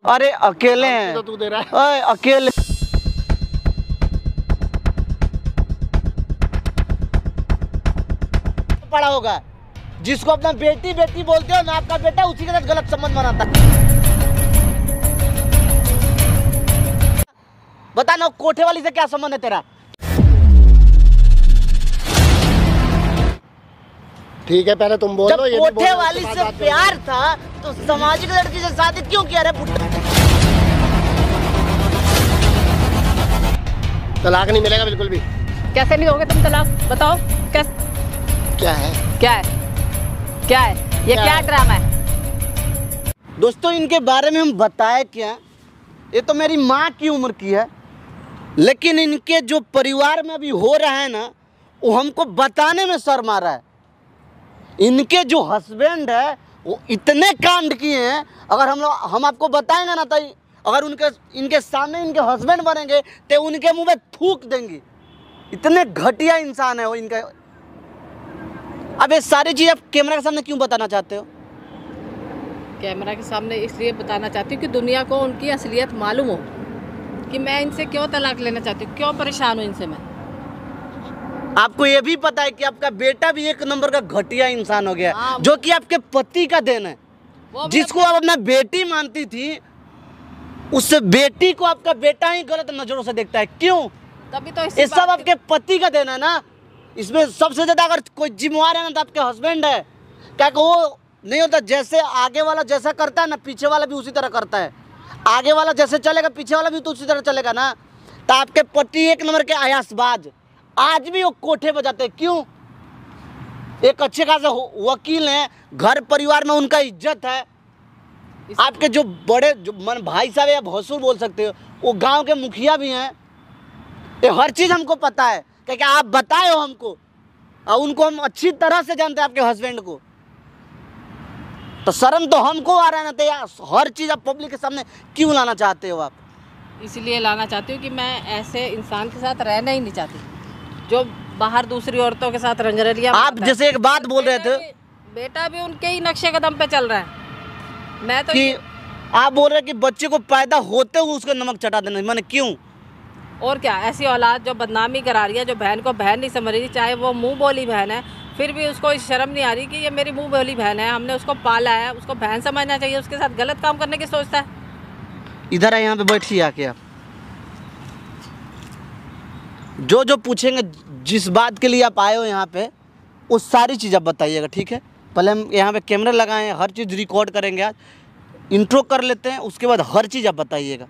अरे अकेले हैं तो तू दे रहा है। ओए अकेले पड़ा होगा जिसको अपना बेटी बेटी बोलते हो ना, आपका बेटा उसी के साथ गलत संबंध बनाता। बता ना कोठे वाली से क्या संबंध है तेरा? ठीक है पहले तुम बोलो। जब कोठे वाली से प्यार था तो सामाजिक लड़की से शादी क्यों किया रे पुट्टा? तलाक नहीं मिलेगा बिल्कुल भी। कैसे नहीं दोगे तुम तलाक? बताओ कैसे? क्या है क्या है? क्या है ये? क्या ड्रामा है? दोस्तों इनके बारे में हम बताए क्या, ये तो मेरी माँ की उम्र की है, लेकिन इनके जो परिवार में अभी हो रहा है ना, वो हमको बताने में शर्म आ रहा है। इनके जो हस्बैंड है वो इतने कांड किए हैं, अगर हम आपको बताएंगे ना तो अगर इनके सामने इनके हस्बैंड बनेंगे तो उनके मुंह में थूक देंगे। इतने घटिया इंसान है वो इनका। अब ये सारी चीज़ आप कैमरा के सामने क्यों बताना चाहते हो? कैमरा के सामने इसलिए बताना चाहती हूँ कि दुनिया को उनकी असलियत मालूम हो कि मैं इनसे क्यों तलाक लेना चाहती हूँ, क्यों परेशान हूँ इनसे मैं। आपको ये भी पता है कि आपका बेटा भी एक नंबर का घटिया इंसान हो गया, हाँ, जो कि आपके पति का देन है। जिसको आप अपना बेटी मानती थी, उस बेटी को आपका बेटा ही गलत नजरों से देखता है। क्यों? तभी तो ये सब आपके पति का देना है ना। इसमें सबसे ज्यादा अगर कोई जिम्मेवार है ना तो आपके हस्बैंड है। क्या वो नहीं होता, जैसे आगे वाला जैसा करता है ना, पीछे वाला भी उसी तरह करता है। आगे वाला जैसे चलेगा पीछे वाला भी तो उसी तरह चलेगा ना। तो आपके पति एक नंबर के आयासबाज, आज भी वो कोठे बजाते हैं। क्यों? एक अच्छे खासे वकील हैं, घर परिवार में उनका इज्जत है। आपके जो बड़े जो भाई साहब या भसुर बोल सकते हो, वो गांव के मुखिया भी हैं। ये हर चीज़ हमको पता है क्योंकि आप बताए हो हमको, और उनको हम अच्छी तरह से जानते हैं आपके हस्बैंड को। तो शर्म तो हमको आ रहा है ना, तो यार हर चीज़ आप पब्लिक के सामने क्यों लाना चाहते हो आप? इसलिए लाना चाहती हूँ कि मैं ऐसे इंसान के साथ रहना ही नहीं चाहती जो बाहर दूसरी औरतों के साथ रंगरलियां। आप जैसे एक बात बोल रहे थे, बेटा भी उनके ही नक्शे कदम पे चल रहा है। मैं तो कि आप बोल रहे हैं कि बच्चे को पैदा होते हुए उसका नमक चटा देना, मैंने क्यों? और क्या, ऐसी औलाद जो बदनामी करा रही है, जो बहन को बहन नहीं समझ रही, चाहे वो मुंह बोली बहन है, फिर भी उसको शर्म नहीं आ रही कि ये मेरी मुंह बोली बहन है, हमने उसको पाला है, उसको बहन समझना चाहिए, उसके साथ गलत काम करने की सोचता है। इधर आए, यहाँ पे बैठिए आके। आप जो जो पूछेंगे, जिस बात के लिए आप आए हो यहाँ पे, वो सारी चीज़ आप बताइएगा, ठीक है? पहले हम यहाँ पे कैमरा लगाए हैं, हर चीज़ रिकॉर्ड करेंगे। आज इंट्रो कर लेते हैं, उसके बाद हर चीज़ आप बताइएगा।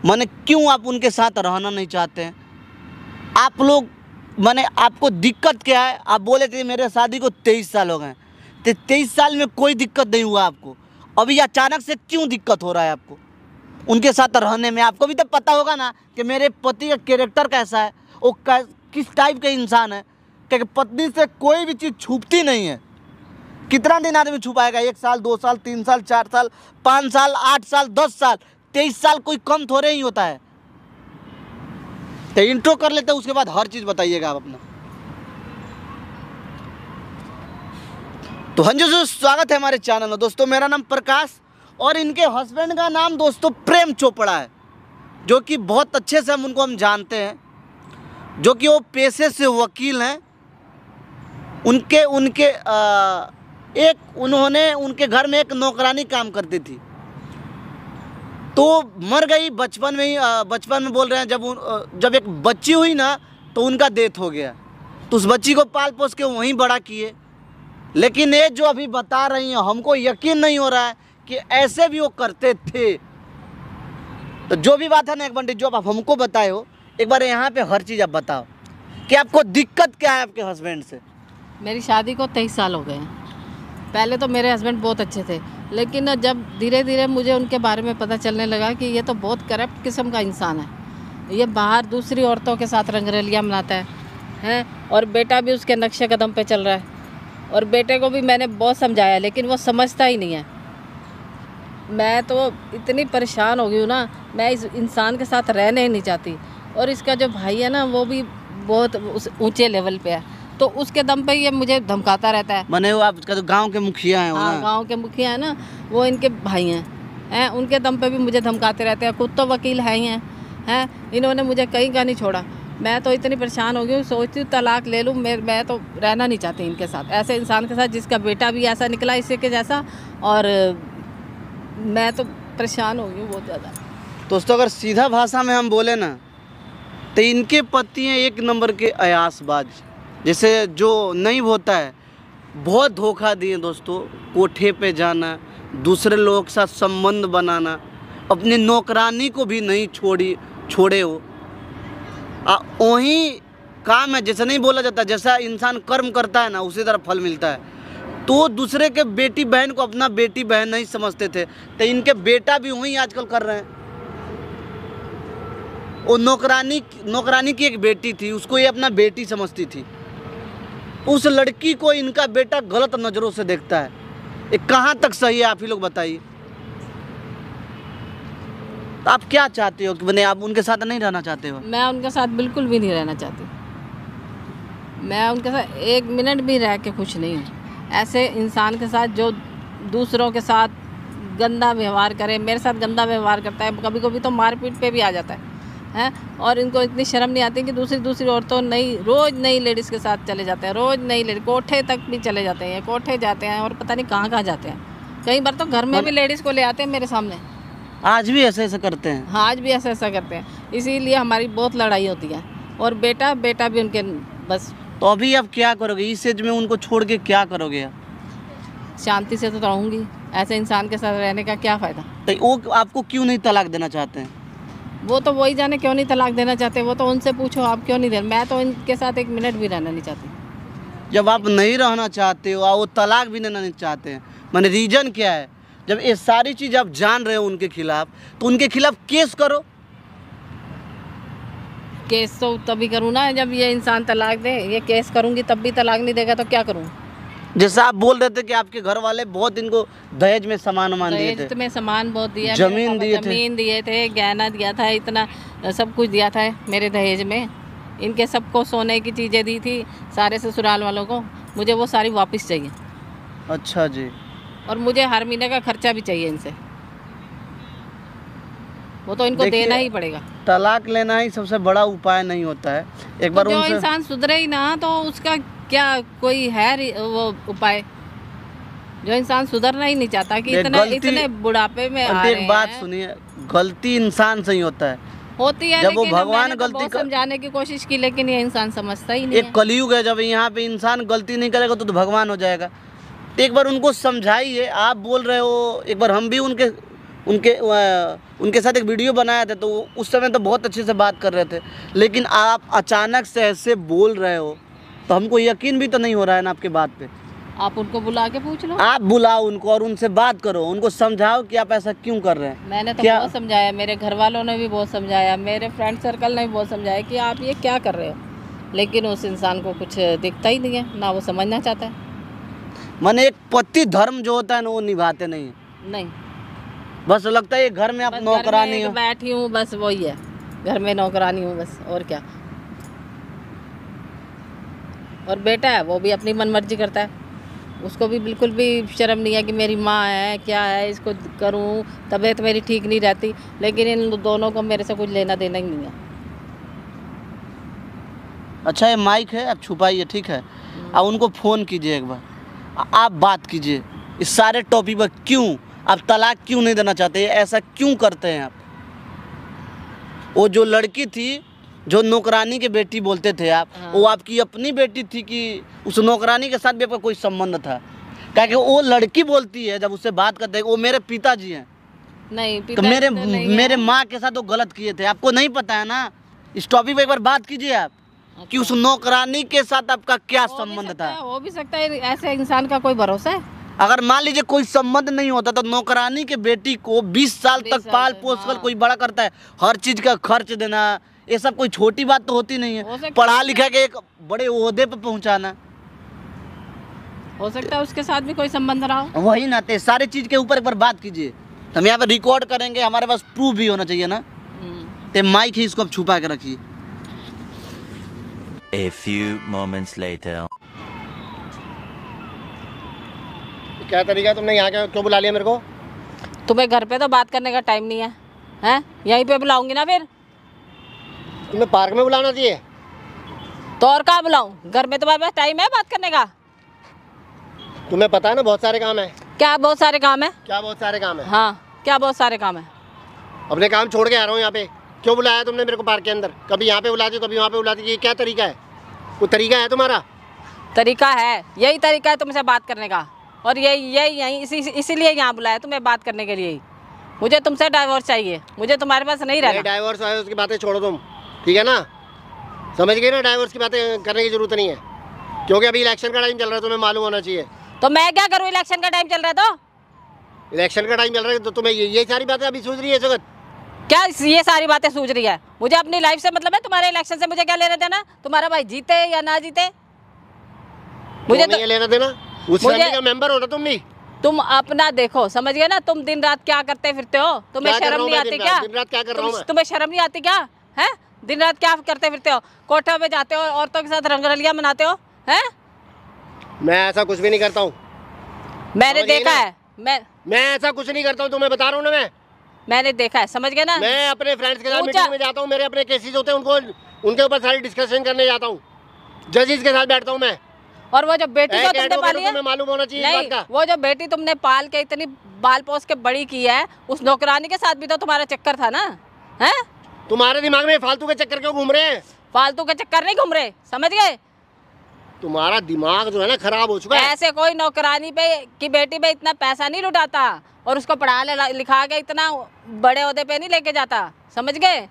माने क्यों आप उनके साथ रहना नहीं चाहते हैं? आप लोग माने आपको दिक्कत क्या है? आप बोले थे मेरे शादी को 23 साल हो गए, तो 23 साल में कोई दिक्कत नहीं हुआ आपको, अभी अचानक से क्यों दिक्कत हो रहा है आपको उनके साथ रहने में? आपको भी तो पता होगा ना कि मेरे पति का कैरेक्टर कैसा है, वो किस टाइप के इंसान है। क्योंकि पत्नी से कोई भी चीज़ छुपती नहीं है। कितना दिन आदमी छुपाएगा? 1 साल, 2 साल, 3 साल, 4 साल, 5 साल, 8 साल, 10 साल, 23 साल कोई कम थोड़े ही होता है। तो इंट्रो कर लेते हैं, उसके बाद हर चीज़ बताइएगा आप अपना। तो हाँ जी, स्वागत है हमारे चैनल में। दोस्तों मेरा नाम प्रकाश और इनके हस्बैंड का नाम दोस्तों प्रेम चोपड़ा है, जो कि बहुत अच्छे से हम जानते हैं, जो कि वो पेशे से वकील हैं। उनके घर में एक नौकरानी काम करती थी, तो मर गई बचपन में ही। बचपन में बोल रहे हैं, जब एक बच्ची हुई ना तो उनका डेथ हो गया। तो उस बच्ची को पाल पोस के वहीं बड़ा किए। लेकिन ये जो अभी बता रही हैं, हमको यकीन नहीं हो रहा है कि ऐसे भी वो करते थे। तो जो भी बात है ना, एक बार जो आप हमको बताए हो, एक बार यहाँ पे हर चीज़ आप बताओ कि आपको दिक्कत क्या है आपके हस्बैंड से। मेरी शादी को 23 साल हो गए हैं। पहले तो मेरे हस्बैंड बहुत अच्छे थे, लेकिन जब धीरे धीरे मुझे उनके बारे में पता चलने लगा कि ये तो बहुत करप्ट किस्म का इंसान है। ये बाहर दूसरी औरतों के साथ रंगरलियाँ मनाता है, और बेटा भी उसके नक्शे कदम पे चल रहा है। और बेटे को भी मैंने बहुत समझाया, लेकिन वो समझता ही नहीं है। मैं तो इतनी परेशान हो गई हूँ ना, मैं इस इंसान के साथ रहने ही नहीं चाहती। और इसका जो भाई है ना, वो भी बहुत ऊँचे लेवल पे है, तो उसके दम पे ये मुझे धमकाता रहता है। मने वो आपका तो गांव के मुखिया हैं? हाँ, गांव के मुखिया है ना, वो इनके भाई हैं, हैं, उनके दम पे भी मुझे धमकाते रहते हैं। खुद तो वकील है ही हैं, इन्होंने मुझे कहीं का नहीं छोड़ा। मैं तो इतनी परेशान हो गई हूँ, सोचती हूँ तलाक ले लूँ। मैं तो रहना नहीं चाहती इनके साथ, ऐसे इंसान के साथ जिसका बेटा भी ऐसा निकला इसी के जैसा। और मैं तो परेशान हो गई हूँ बहुत ज़्यादा। दोस्तों अगर सीधा भाषा में हम बोले ना तो इनके पति हैं एक नंबर के अयासबाज, जैसे जो नहीं होता है। बहुत धोखा दिए दोस्तों, कोठे पे जाना, दूसरे लोगों के साथ संबंध बनाना, अपनी नौकरानी को भी नहीं छोड़े हो। वही काम है, जैसे नहीं बोला जाता, जैसा इंसान कर्म करता है ना उसी तरह फल मिलता है। तो दूसरे के बेटी बहन को अपना बेटी बहन नहीं समझते थे, तो इनके बेटा भी वही आजकल कर रहे हैं। वो नौकरानी की एक बेटी थी, उसको ये अपना बेटी समझती थी। उस लड़की को इनका बेटा गलत नज़रों से देखता है। ये कहाँ तक सही है, आप ही लोग बताइए। तो आप क्या चाहते हो कि बने आप उनके साथ नहीं रहना चाहते हो? मैं उनके साथ बिल्कुल भी नहीं रहना चाहती। मैं उनके साथ एक मिनट भी रह के खुश नहीं हूँ। ऐसे इंसान के साथ जो दूसरों के साथ गंदा व्यवहार करे, मेरे साथ गंदा व्यवहार करता है, कभी कभी तो मारपीट पे भी आ जाता है। और इनको इतनी शर्म नहीं आती कि दूसरी औरतों रोज़ नई लेडीज़ के साथ चले जाते हैं, रोज़ नई लेडीज़, कोठे तक भी चले जाते हैं, कोठे जाते हैं और पता नहीं कहाँ जाते हैं। कई बार तो घर में भी लेडीज़ को ले आते हैं मेरे सामने। आज भी ऐसे करते हैं? हाँ, आज भी ऐसा करते हैं। इसीलिए हमारी बहुत लड़ाई होती है। और बेटा भी उनके बस। तो अभी आप क्या करोगे इस एज में, उनको छोड़ के क्या करोगे? शांति से तो रहूँगी, ऐसे इंसान के साथ रहने का क्या फ़ायदा। तो वो आपको क्यों नहीं तलाक देना चाहते हैं? वो तो वही जाने क्यों नहीं तलाक देना चाहते, वो तो उनसे पूछो आप क्यों नहीं दे। मैं तो इनके साथ एक मिनट भी रहना नहीं चाहती। जब आप नहीं रहना चाहते हो और वो तलाक भी देना नहीं चाहते हैं, मैंने रीज़न क्या है? जब ये सारी चीज़ आप जान रहे हो उनके खिलाफ, तो उनके खिलाफ केस करो। केस तो तभी करूँ ना जब ये इंसान तलाक दे। ये केस करूँगी तब भी तलाक नहीं देगा तो क्या करूँ? जैसा आप बोल रहे थे कि आपके घर वाले बहुत इनको दहेज में सामान दिए थे। दहेज में सामान बहुत दिया, जमीन दिए थे, गहना दिया था, इतना सब कुछ दिया था मेरे दहेज में। इनके सबको सोने की चीज़ें दी थी, सारे ससुराल वालों को। मुझे वो सारी वापस चाहिए। अच्छा जी। और मुझे हर महीने का खर्चा भी चाहिए इनसे, वो तो इनको देना ही पड़ेगा। तलाक लेना ही सबसे बड़ा उपाय नहीं होता है। एक बार जो इंसान सुधरे ही ना तो उसका क्या कोई है वो उपाय? जो इंसान सुधरना ही नहीं चाहता कि इतने बुढ़ापे में आ रहे हैं। एक बात सुनिए, गलती इंसान से ही होता है, होती है। जब वो भगवान गलती समझाने की कोशिश की, लेकिन ये इंसान समझता ही नहीं। एक कलयुग है, जब यहाँ पे इंसान गलती नहीं करेगा तो भगवान हो जाएगा। तो एक बार उनको समझाइए। आप बोल रहे हो, एक बार हम भी उनके साथ एक वीडियो बनाया था, तो उस समय तो बहुत अच्छे से बात कर रहे थे, लेकिन आप अचानक से ऐसे बोल रहे हो तो हमको यकीन भी तो नहीं हो रहा है ना आपके बात पे। आप उनको बुला के पूछ लो। आप बुलाओ उनको और उनसे बात करो, उनको समझाओ कि आप ऐसा क्यों कर रहे हैं। मैंने तो बहुत समझाया, मेरे घर वालों ने भी बहुत समझाया, मेरे फ्रेंड सर्कल ने भी बहुत समझाया कि आप ये क्या कर रहे हो, लेकिन उस इंसान को कुछ दिखता ही नहीं है, ना वो समझना चाहता है। माने एक पति धर्म जो होता है ना वो निभाते नहीं है। नहीं, बस लगता है घर में आप नौकरानी हो। बैठी हूँ बस, वही है, घर में नौकरानी हूँ बस, और क्या। और बेटा है वो भी अपनी मनमर्जी करता है, उसको भी बिल्कुल भी शर्म नहीं है कि मेरी माँ है, क्या है, इसको करूँ, तबीयत मेरी ठीक नहीं रहती। लेकिन इन दोनों को मेरे से कुछ लेना देना ही नहीं है। अच्छा, ये माइक है, आप छुपाइए, ठीक है? आप उनको फ़ोन कीजिए, एक बार आप बात कीजिए इस सारे टॉपिक पर। क्यों आप तलाक क्यों नहीं देना चाहते, ऐसा क्यों करते हैं आप? वो जो लड़की थी, जो नौकरानी के बेटी बोलते थे आप, वो आपकी अपनी बेटी थी कि उस नौकरानी के साथ भी आपका कोई संबंध था? क्या कि वो लड़की बोलती है, जब उससे बात करते हैं वो मेरे पिताजी हैं। नहीं, तो मेरे माँ के साथ वो गलत किए थे, आपको नहीं पता है ना? इस टॉपिक पे एक बार बात कीजिए आप। अच्छा। कि उस नौकरानी के साथ आपका क्या संबंध था? हो भी सकता है, ऐसे इंसान का कोई भरोसा है? अगर मान लीजिए कोई संबंध नहीं होता तो नौकरानी के बेटी को 20 साल तक पाल पोस कर कोई बड़ा करता है, हर चीज का खर्च देना, ये सब कोई छोटी बात तो होती नहीं है। पढ़ा लिखा के एक बड़े ओहदे पर पहुंचाना, हो सकता है उसके साथ भी कोई संबंध रहा हो। वही ना, ते सारी चीज के ऊपर एक बार बात कीजिए, हम यहाँ पे रिकॉर्ड करेंगे, हमारे पास प्रूफ भी होना चाहिए ना। ते माइक ही इसको आप छुपा के रखिए। A few moments later. क्या तरीका है, तुमने यहाँ क्यों बुला लिया मेरे को? तुम्हें घर पे तो बात करने का टाइम नहीं है, हैं? यहीं पे बुलाऊंगी ना फिर। तुम्हें पार्क में बुलाना चाहिए। तो और कहाँ बुलाऊं? घर में तुम्हारे पास टाइम है बात करने का? तुम्हें पता है ना बहुत सारे काम है। क्या बहुत सारे काम है? क्या बहुत सारे काम है? हाँ, क्या बहुत सारे काम है? अपने काम छोड़ के आ रहा हूँ यहाँ पे। क्यों बुलाया तुमने मेरे को पार्क के अंदर? कभी यहाँ पे बुलाती कभी वहाँ पे बुलाती। ये क्या तरीका है? कोई तरीका है तुम्हारा? तरीका है, यही तरीका है तुमसे बात करने का। और यही इसीलिए यहाँ बुलाया तुम्हें बात करने के लिए ही। मुझे तुमसे डाइवोर्स चाहिए, मुझे तुम्हारे पास नहीं रहना। डाइवोर्स है उसकी बातें छोड़ो तुम, ठीक है ना? समझ गए ना? डाइवोर्स की बातें करने की जरूरत नहीं है, क्योंकि अभी इलेक्शन का टाइम चल रहा है, तुम्हें मालूम होना चाहिए। तो मैं क्या करूँ? इलेक्शन का टाइम चल रहा है तो? इलेक्शन का टाइम चल रहा है तो तुम्हें ये सारी बातें अभी सूझ रही है इस वक्त? क्या ये सारी बातें सूझ रही है? मुझे अपनी लाइफ से मतलब है, तुम्हारे इलेक्शन से मुझे क्या लेना देना? तुम्हारा भाई जीते या ना जीते मुझे तो नहीं लेना देना। उस फैमिली का मेंबर हो ना तुम भी। तुम अपना देखो, समझ गए ना? तुम दिन रात क्या करते फिरते हो? तुम्हें शर्म नहीं आती क्या? दिन रात क्या कर रहा हूँ मैं? तुम्हें शर्म नहीं आती क्या? है? दिन रात क्या करते फिरते हो? कोठा पे जाते हो, औरतों के साथ रंगरलियां मनाते हो, हैं? मैं ऐसा कुछ भी नहीं करता हूँ। मैंने देखा है। मैं ऐसा कुछ नहीं करता हूँ, तुम्हें बता रहा हूँ ना। मैंने देखा है, समझ गए ना? मैं अपने फ्रेंड्स के साथ मीटिंग में जाता हूँ, मेरे अपने केसेस होते हैं, उनके ऊपर सारी डिस्कशन करने जाता हूँ, जजेस के साथ बैठता हूँ मैं। और वो जो बेटी को तुमने पाली है, मालूम होना चाहिए इस बात का। वो जो बेटी तुमने पाल के इतनी बाल पोस के बड़ी की है, उस नौकरानी के साथ भी तो तुम्हारा चक्कर था ना? हैं? तुम्हारे दिमाग में फालतू के चक्कर क्यों घूम रहे हैं? फालतू के चक्कर नहीं घूम रहे, समझ गए? तुम्हारा दिमाग जो है ना खराब हो चुका है। ऐसे कोई नौकरानी पे की बेटी पे इतना पैसा नहीं लुटाता और उसको पढ़ा लिखा के इतना बड़े ओहदे पे नहीं लेके जाता, समझ गए?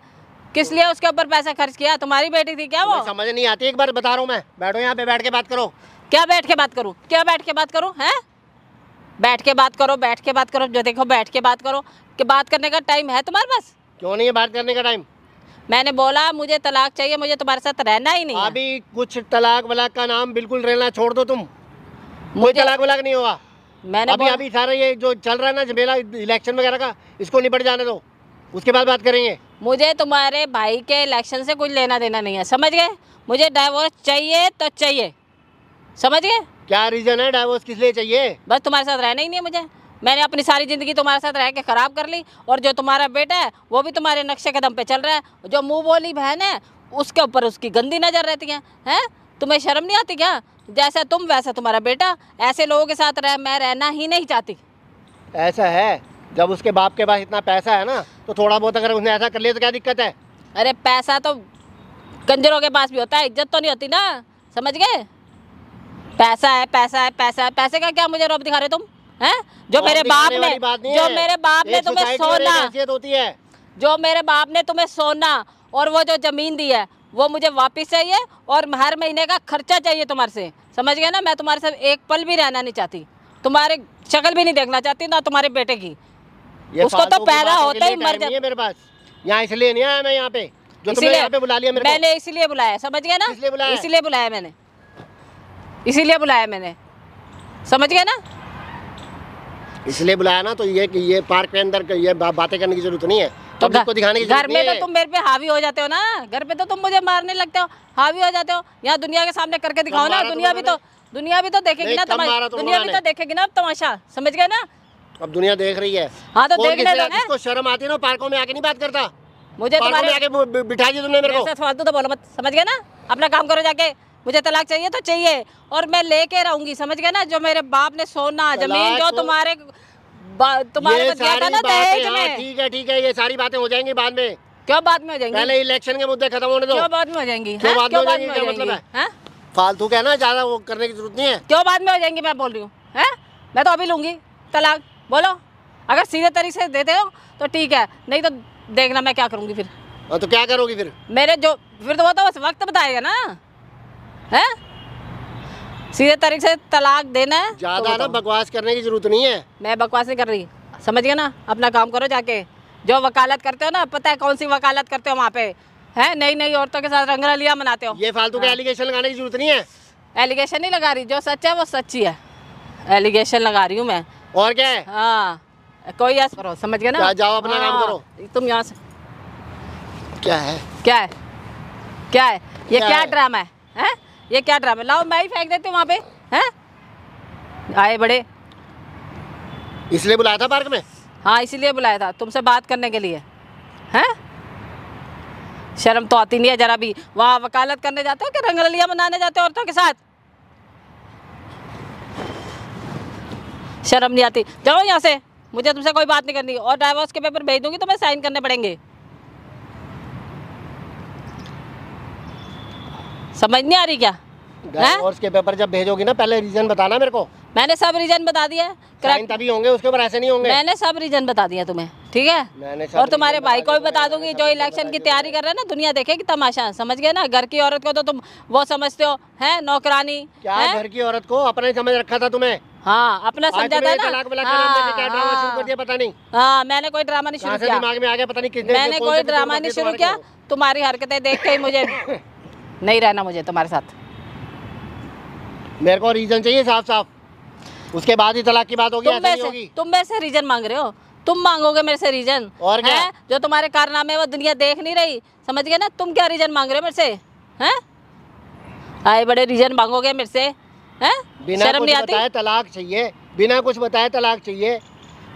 किस लिए उसके ऊपर पैसा खर्च किया? तुम्हारी बेटी थी क्या वो? समझ नहीं आती, एक बार बता रहा हूँ मैं। बैठो यहाँ पे, बैठ के बात करो। क्या बैठ के बात करूँ? क्या बैठ के बात करूँ? हैं? बैठ के बात करो, बैठ के बात करो। जो देखो बैठ के बात करो कि बात करने का टाइम है तुम्हारे पास? क्यों नहीं है बात करने का टाइम? मैंने बोला मुझे तलाक चाहिए, मुझे तुम्हारे साथ रहना ही नहीं है। अभी कुछ तलाक वलाक का नाम बिल्कुल रहना छोड़ दो तुम। कोई तलाक वलाक नहीं होगा। मैंने अभी सारा ये जो चल रहा है ना झमेला इलेक्शन वगैरह का, इसको निपट जाने दो, उसके बाद बात करेंगे। मुझे तुम्हारे भाई के इलेक्शन से कुछ लेना देना नहीं है, समझ गए? मुझे डाइवोर्स चाहिए तो चाहिए, समझ गए? क्या रीजन है डाइवोर्स किस लिए चाहिए? बस तुम्हारे साथ रहना ही नहीं है मुझे। मैंने अपनी सारी ज़िंदगी तुम्हारे साथ रह के ख़राब कर ली, और जो तुम्हारा बेटा है वो भी तुम्हारे नक्शे कदम पे चल रहा है। जो मुंह बोली बहन है उसके ऊपर उसकी गंदी नज़र रहती है, हैं? तुम्हें शर्म नहीं आती क्या? जैसा तुम वैसा तुम्हारा बेटा। ऐसे लोगों के साथ मैं रहना ही नहीं चाहती। ऐसा है, जब उसके बाप के पास इतना पैसा है ना, तो थोड़ा बहुत अगर उसने ऐसा कर लिया तो क्या दिक्कत है? अरे पैसा तो कंजरों के पास भी होता है, इज्जत तो नहीं होती ना, समझ गए? पैसा है, पैसा है, पैसा है। पैसे का क्या मुझे रौब दिखा रहे तुम, हैं? जो मेरे बाप ने तुम्हें सोना, होती है जो मेरे बाप ने तुम्हें सोना और वो जो ज़मीन दी है वो मुझे वापस चाहिए, और हर महीने का खर्चा चाहिए तुम्हारे से, समझ गए ना? मैं तुम्हारे साथ एक पल भी रहना नहीं चाहती, तुम्हारे शक्ल भी नहीं देखना चाहती, ना तुम्हारे बेटे की। उसको तो पैदा होते ही मर जाता है। मेरे पास यहाँ इसलिए नहीं आया मैं यहाँ पे, जो तुमने यहाँ पे बुला लिया मेरे को। मैंने इसीलिए बुलाया, समझ गए ना? इसीलिए बुलाया मैंने, इसीलिए बुलाया मैंने, समझ गए ना? इसलिए बुलाया ना, तो ये पार्क के अंदर ये बातें करने की जरूरत नहीं है, तो इसको दिखाने की घर में तो तुम मेरे पे हावी हो जाते हो ना, घर पे तो तुम मुझे मारने लगते हो, हावी हो जाते हो। यहाँ दुनिया के सामने करके दिखाओ ना, दुनिया भी तो देखेगी ना, दुनिया भी तो देखेगी ना तमाशा, समझ गए ना? अब दुनिया देख रही है। हाँ तो देखने दो। इसको शर्म आती है ना, पार्कों में आके नहीं बात करता। मुझे तुम्हारे आके बिठा दिया तुमने मेरे को। फालतू तो बोलो मत, समझ गए ना? अपना काम करो जाके। मुझे तलाक चाहिए तो चाहिए, और मैं लेके रहूंगी, समझ गए ना? जो मेरे बाप ने सोना जमीन जो तुम्हारे को दिया था ना दहेज में। ठीक है, ये सारी बातें हो जाएंगी बाद में। क्यों बाद में हो जाएंगी? पहले इलेक्शन के मुद्दे खत्म होने दो। क्यों बाद में हो जाएंगी? क्यों बाद में हो जाएंगी? क्या मतलब है? फालतू क्या ना, ज्यादा वो करने की जरूरत नहीं है। क्यों बाद में हो जाएंगी मैं बोल रही हूँ, हैं? मैं तो अभी लूंगी तलाक। बोलो, अगर सीधे तरीके से देते हो तो ठीक है, नहीं तो देखना मैं क्या करूँगी फिर। तो क्या करोगी फिर? मेरे जो फिर तो वो तो बस वक्त बताएगा ना, है? सीधे तरीके से तलाक देना है। ज्यादा ना बकवास करने की जरूरत नहीं है। मैं बकवास नहीं कर रही, समझ गए ना? अपना काम करो जाके। जो वकालत करते हो ना, पता है कौन सी वकालत करते हो वहाँ पे, है? नई नई औरतों के साथ रंगरलियां मनाते हो। ये फालतू के एलिगेशन लगाने की जरूरत नहीं है। एलिगेशन नहीं लगा रही, जो सच है वो सच्ची है, एलिगेशन लगा रही हूँ मैं। और क्या है? हाँ, कोई ऐसा करो, समझ गए ना? जाओ अपना काम करो। तुम यहाँ से क्या है? क्या है? क्या है ये? क्या ड्रामा है? हैं? ये क्या ड्रामा? लाओ मैं ही फेंक देती हूँ वहाँ पे, हैं? आए बड़े, इसलिए बुलाया था पार्क में? हाँ इसीलिए बुलाया था तुमसे बात करने के लिए। हैं शर्म तो आती नहीं है जरा भी। वहाँ वकालत करने जाते हो कि रंगरलियाँ मनाने जाते हो औरतों के साथ? शर्म नहीं आती? जाओ यहाँ से, मुझे तुमसे कोई बात नहीं करनी। और डाइवोर्स के पेपर भेज दूंगी तो मैं साइन करने पड़ेंगे। समझ नहीं आ रही क्या? डाइवोर्स के पेपर जब भेजोगी ना पहले रीजन बताना मेरे को। मैंने सब रीजन बता दिया है। साइन तभी होंगे, उसके ऊपर ऐसे नहीं होंगे। मैंने सब रीजन बता दिया तुम्हें, ठीक मैंने है? सब और तुम्हारे रीजन भाई बता को भी दिए, बता दूंगी जो इलेक्शन की तैयारी कर रहे हैं ना, दुनिया देखेगी तमाशा। समझ गए ना? घर की औरत को तो तुम वो समझते हो है नौकरानी। क्या घर की औरत को अपना ही समझ रखा था तुम्हें? हाँ अपना समझा था ना। क्या ड्रामा शुरू कर दिया पता नहीं। हाँ मैंने कोई ड्रामा नहीं शुरू किया। दिमाग में आ गया पता नहीं किसने। मैंने कोई ड्रामा नहीं शुरू किया। तुम्हारी हरकतें देख के ही मुझे नहीं रहना मुझे तुम्हारे साथ। मेरे को रीजन चाहिए साफ साफ, उसके बाद ही तलाक की बात होगी। तुम मेरे से रीजन मांग रहे हो? तुम मांगोगे मेरे से रीजन? और क्या? जो तुम्हारे कारनामे वो दुनिया देख नहीं रही, समझ गए ना? तुम क्या रीजन मांग रहे हो मेरे से? हैं आए बड़े रीजन मांगोगे मेरे से? हैं शर्म नहीं आती? तलाक चाहिए, बिना कुछ बताए तलाक चाहिए।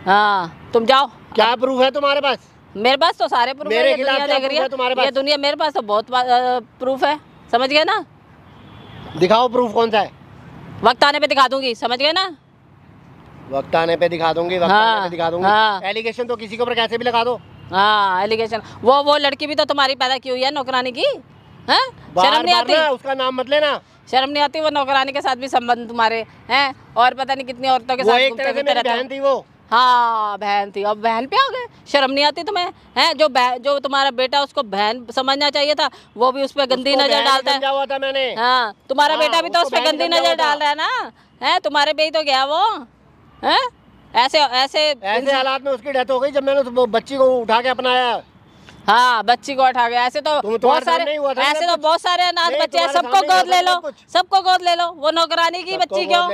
हाँ तुम जाओ। क्या प्रूफ है तुम्हारे पास? मेरे पास तो सारे प्रूफ है। दुनिया देख रही है तुम्हारे पास? ये दुनिया मेरे पास तो बहुत प्रूफ है, समझ गए ना? दिखाओ प्रूफ कौन सा है। वक्त आने पे दिखा दूंगी, समझ गए ना? वक्त आने पे दिखा दूंगी, वक्त आने पे दिखा दूंगी। हाँ। एलिगेशन तो किसी के ऊपर कैसे भी लगा दो। हाँ एलिगेशन। वो लड़की भी तो तुम्हारी पैदा की हुई है, नौकरानी की। हैं शर्म नहीं आती? उसका नाम मत लेना। शर्म नहीं आती? वो नौकरानी के साथ भी संबंध तुम्हारे हैं, और पता नहीं कितनी औरतों के साथ एक तरह से मेरी बहन थी वो। हाँ बहन थी, अब बहन पे आ गए। शर्म नहीं आती तुम्हें? हैं जो तुम्हारा बेटा उसको बहन समझना चाहिए था, वो भी उस पर गंदी नजर डालता है। हुआ था मैंने। हाँ तुम्हारा बेटा भी तो उस पर गंदी नजर डाल रहा है ना। है तुम्हारे पे ही तो गया वो। हैं ऐसे हालात में उसकी डेथ हो गई जब मैंने उस बच्ची को उठा के अपनाया। हाँ बच्ची को उठा गया। ऐसे तो बहुत सारे अनाथ बच्चे हैं, सबको गोद ले लो, सबको गोद ले लो। वो नौकरानी की बच्ची क्यों?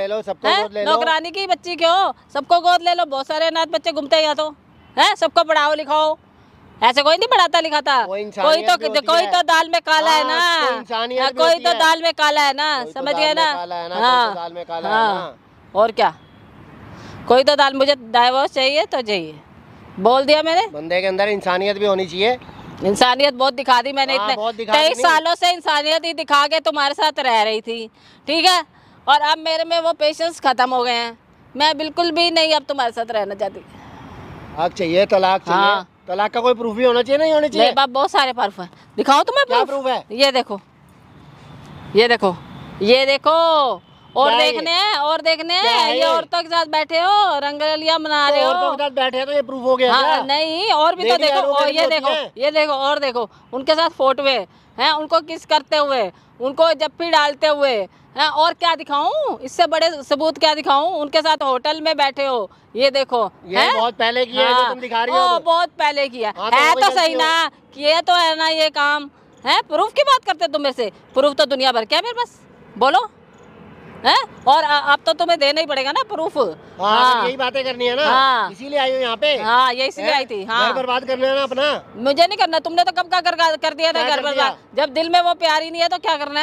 नौकरानी की बच्ची क्यों? सबको गोद ले लो। बहुत सारे अनाथ बच्चे घूमते हैं यहाँ तो। है सबको पढ़ाओ लिखाओ। ऐसे कोई नहीं पढ़ाता लिखाता। कोई तो दाल में काला है ना। कोई तो दाल में काला है ना, समझ गए ना? हाँ और क्या? कोई तो दाल। मुझे डाइवोर्स चाहिए तो चाहिए, बोल दिया मैंने। बंदे के अंदर इंसानियत भी होनी चाहिए। इंसानियत बहुत दिखा दी मैंने। इतने 23 सालों से इंसानियत ही दिखा के तुम्हारे साथ रह रही थी, ठीक है? और अब मेरे में वो पेशेंस खत्म हो गए हैं। मैं बिल्कुल भी नहीं अब तुम्हारे साथ रहना चाहती। तलाक चाहिए, तलाक चाहिए। हाँ। तलाक का कोई प्रूफ भी होना चाहिए, नहीं होना चाहिए? मेरे पास बहुत सारे प्रूफ है। दिखाओ तुम्हें क्या प्रूफ है? ये देखो, ये देखो, ये देखो। और देखने हैं, और देखने हैं। ये औरतों के साथ बैठे हो, रंगरलियां मना रहे हो। औरतों के साथ बैठे हैं तो ये प्रूफ हो गया? हाँ, नहीं और भी तो देखो। और ये देखो, ये देखो, और देखो उनके साथ फोटो हैं, उनको किस करते हुए, उनको जप्पी डालते हुए हैं। और क्या दिखाऊं? इससे बड़े सबूत क्या दिखाऊं? उनके साथ होटल में बैठे हो, ये देखो। ये बहुत पहले किया है जो तुम दिखा रही हो। बहुत पहले किया है तो सही ना, किए तो है ना ये काम है। प्रूफ की बात करते तुम मेरे से? प्रूफ तो दुनिया भर क्या है मेरे पास, बोलो है? और अब तो तुम्हें देना ही पड़ेगा ना प्रूफ। हाँ, यही बातें करनी है ना। हाँ, इसीलिए आई हूँ यहाँ पे। हाँ ये इसीलिए आई थी। हाँ घर बर्बाद करना है ना अपना। मुझे नहीं करना। तुमने तो कब का कर दिया था घर बर्बाद। जब दिल में वो प्यार ही नहीं है तो क्या करना